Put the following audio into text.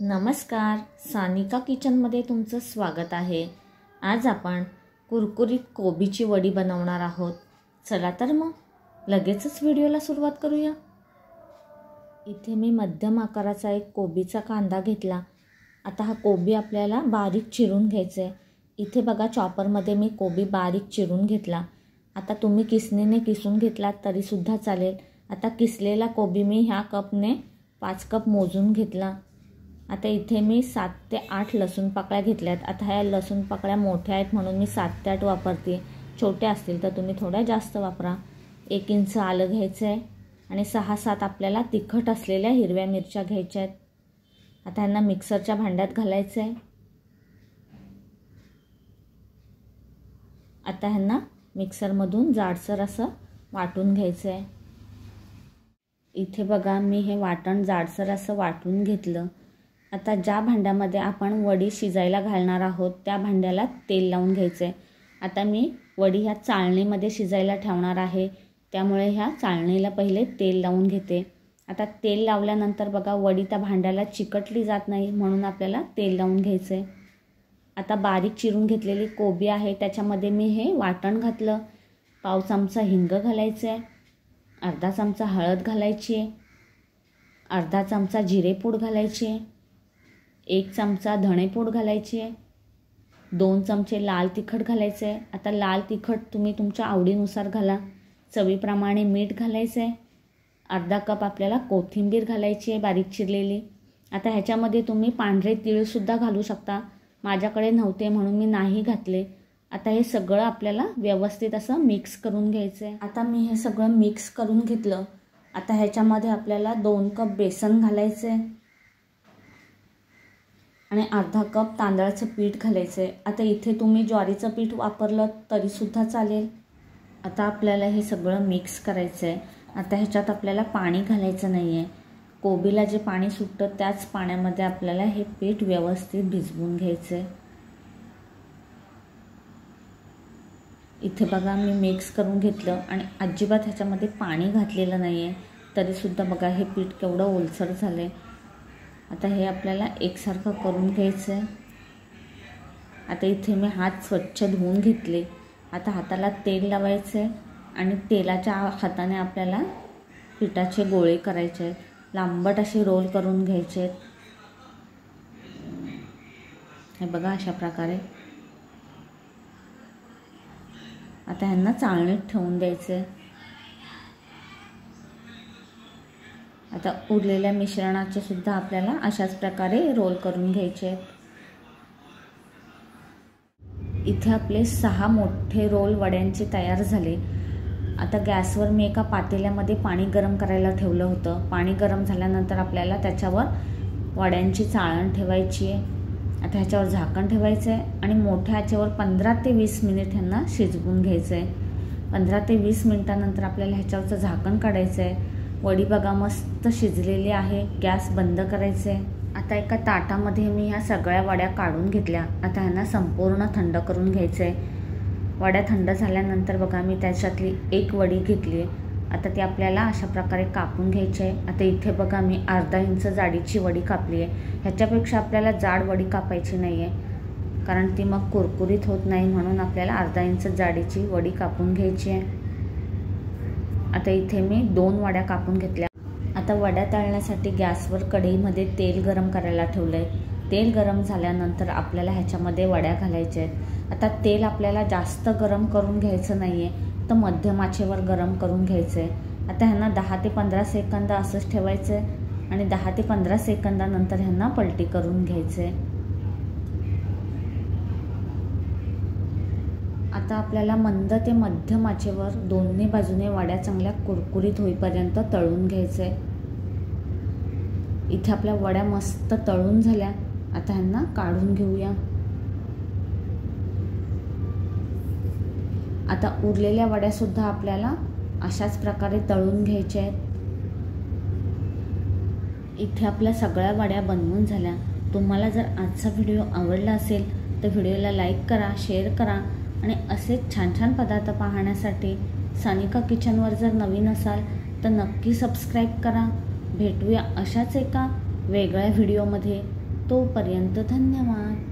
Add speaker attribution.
Speaker 1: नमस्कार, सानिका किचनमध्ये तुमचं स्वागत आहे। आज आपण कुरकुरीत कोबीची वडी बनवणार आहोत। चला तर मग लगेचच व्हिडिओला सुरुवात करूया। इथे मी मध्यम आकाराचा एक कोबीचा कांदा घेतला। आता हा कोबी आपल्याला बारीक चिरून घ्यायचा आहे। इथे बघा चॉपरमध्ये मी कोबी बारीक चिरून घेतला। आता तुम्ही किसणीने किसून घेतलात तरी सुद्धा चालेल। आता किसलेला कोबी मी ह्या कपने 5 कप मोजून घेतला। आता इथे मी 7 ते 8 लसूण पाकळ्या घेतल्यात। आता ह्या लसूण पाकळ्या मोठ्या आहेत म्हणून मी 7 ते 8 वापरते। छोट्या असतील तर तुम्ही थोड्या जास्त वापरा। 1 इंच आलं घ्यायचं आहे आणि 6-7 आपल्याला तिखट असलेल्या हिरव्या मिरच्या घ्यायच्या आहेत। आता ह्यांना मिक्सरच्या भांड्यात घालायचं आहे। आता ह्यांना मिक्सरमधून जाडसर असं वाटून घ्यायचं आहे। इथे बघा मी हे वाटण जाडसर असं वाटून घेतलं। आता ज्या भांड्यामध्ये आपण वडी शिजायला घालणार आहोत त्या भांड्याला तेल लावून घ्यायचं आहे। आता मी वडी ह्या चाळणीमध्ये शिजायला ठेवणार आहे, त्यामुळे ह्या चाळणीला पहिले तेल लावून घेते। आता तेल लावल्यानंतर बघा वडी त्या भांड्याला चिकटली जात नाही म्हणून आपल्याला तेल लावून घ्यायचं आहे। आता बारीक चिरून घेतलेली कोबी आहे त्याच्यामध्ये मी हे वाटण घातलं। पाव चमचा हिंग घालायचं आहे, अर्धा चमचा हळद घालायची आहे, अर्धा चमचा जिरेपूड घालायची आहे, 1 चमचा धणेपूड घालायची आहे, 2 चमचे लाल तिखट घालायचे आहे। आता लाल तिखट तुम्ही तुमच्या आवडीनुसार घाला। चवीप्रमाणे मीठ घालायचं आहे। अर्धा कप आपल्याला कोथिंबीर घालायची आहे बारीक चिरलेली। आता ह्याच्यामध्ये तुम्ही पांढरे तीळसुद्धा घालू शकता, माझ्याकडे नव्हते म्हणून मी नाही घातले। आता हे सगळं आपल्याला व्यवस्थित असं मिक्स करून घ्यायचं आहे। आता मी हे सगळं मिक्स करून घेतलं। आता ह्याच्यामध्ये आपल्याला 2 कप बेसन घालायचं आहे आणि अर्धा कप तांदळाचं पीठ घालायचं आहे। आता इथे तुम्ही ज्वारीचं पीठ वापरलं तरीसुद्धा चालेल। आता आपल्याला हे सगळं मिक्स करायचं आहे। आता ह्याच्यात आपल्याला पाणी घालायचं नाही आहे। कोबीला जे पाणी सुटतं त्याच पाण्यामध्ये आपल्याला हे पीठ व्यवस्थित भिजवून घ्यायचं आहे। इथे बघा मी मिक्स करून घेतलं आणि अजिबात ह्याच्यामध्ये पाणी घातलेलं नाही आहे, तरीसुद्धा बघा हे पीठ केवढं ओलसर झालं आहे। आता हे आपल्याला एकसारखं करून घ्यायचं आहे। आता इथे मी हात स्वच्छ धुवून घेतले। आता हाताला तेल लावायचं आहे आणि तेलाच्या हाताने आपल्याला पिठाचे गोळे करायचे आहेत। लांबट असे रोल करून घ्यायचे आहेत। हे बघा अशा प्रकारे। आता ह्यांना चाळणीत ठेवून द्यायचं आहे। आता उरलेल्या मिश्रणाचे सुद्धा आपल्याला अशाच प्रकारे रोल करून घ्यायचे आहेत। इथे आपले 6 मोठे रोल वड्यांचे तयार झाले। आता गॅसवर मी एका पातेल्यामध्ये पाणी गरम करायला ठेवलं होतं। पाणी गरम झाल्यानंतर आपल्याला त्याच्यावर वड्यांची चाळण ठेवायची आहे। आता ह्याच्यावर झाकण ठेवायचं आहे आणि मोठ्या आचेवर 15 ते 20 मिनिट ह्यांना शिजवून घ्यायचं आहे। 15 ते 20 मिनिटानंतर आपल्याला ह्याच्यावरचं झाकण काढायचं आहे। वडी बघा मस्त शिजलेली आहे। गॅस बंद करायचं आहे। आता एका ताटामध्ये मी ह्या सगळ्या वड्या काढून घेतल्या। आता ह्यांना संपूर्ण थंड करून घ्यायचं आहे। वड्या थंड झाल्यानंतर बघा मी त्याच्यातली एक वडी घेतली। आता ती आपल्याला अशा प्रकारे कापून घ्यायची आहे। आता इथे बघा मी अर्धा इंच जाडीची वडी कापली आहे। ह्याच्यापेक्षा आपल्याला जाड वडी कापायची नाही आहे, कारण ती मग कुरकुरीत होत नाही, म्हणून आपल्याला अर्धा इंच जाडीची वडी कापून घ्यायची आहे। आता इथे मी 2 वड्या कापून घेतल्या। आता वड्या तळण्यासाठी गॅसवर कढईमध्ये तेल गरम करायला ठेवलं आहे। तेल गरम झाल्यानंतर आपल्याला ह्याच्यामध्ये वड्या घालायच्या आहेत। आता तेल आपल्याला जास्त गरम करून घ्यायचं नाही आहे, तर मध्यम आचेवर गरम करून घ्यायचं आहे। आता ह्यांना 10 ते 15 सेकंद असंच ठेवायचं आहे आणि 10 ते 15 सेकंदानंतर ह्यांना पलटी करून घ्यायचं आहे। आता आपल्याला मंद ते मध्यम आचेवर दोन्ही बाजूने वड्या चांगल्या कुरकुरीत होईपर्यंत तळून घ्यायचं आहे। इथे आपल्या वड्या मस्त तळून झाल्या। आता ह्यांना काढून घेऊया। आता उरलेल्या वड्यासुद्धा आपल्याला अशाच प्रकारे तळून घ्यायच्या आहेत। इथे आपल्या सगळ्या वड्या बनवून झाल्या। तुम्हाला जर आजचा व्हिडिओ आवडला असेल तर व्हिडिओला लाईक करा, शेअर करा आणि असेच छान छान पदार्थ पाहण्यासाठी सानिका किचनवर जर नवीन असाल तर नक्की सबस्क्राईब करा। भेटूया अशाच एका वेगळ्या व्हिडिओमध्ये। तोपर्यंत धन्यवाद.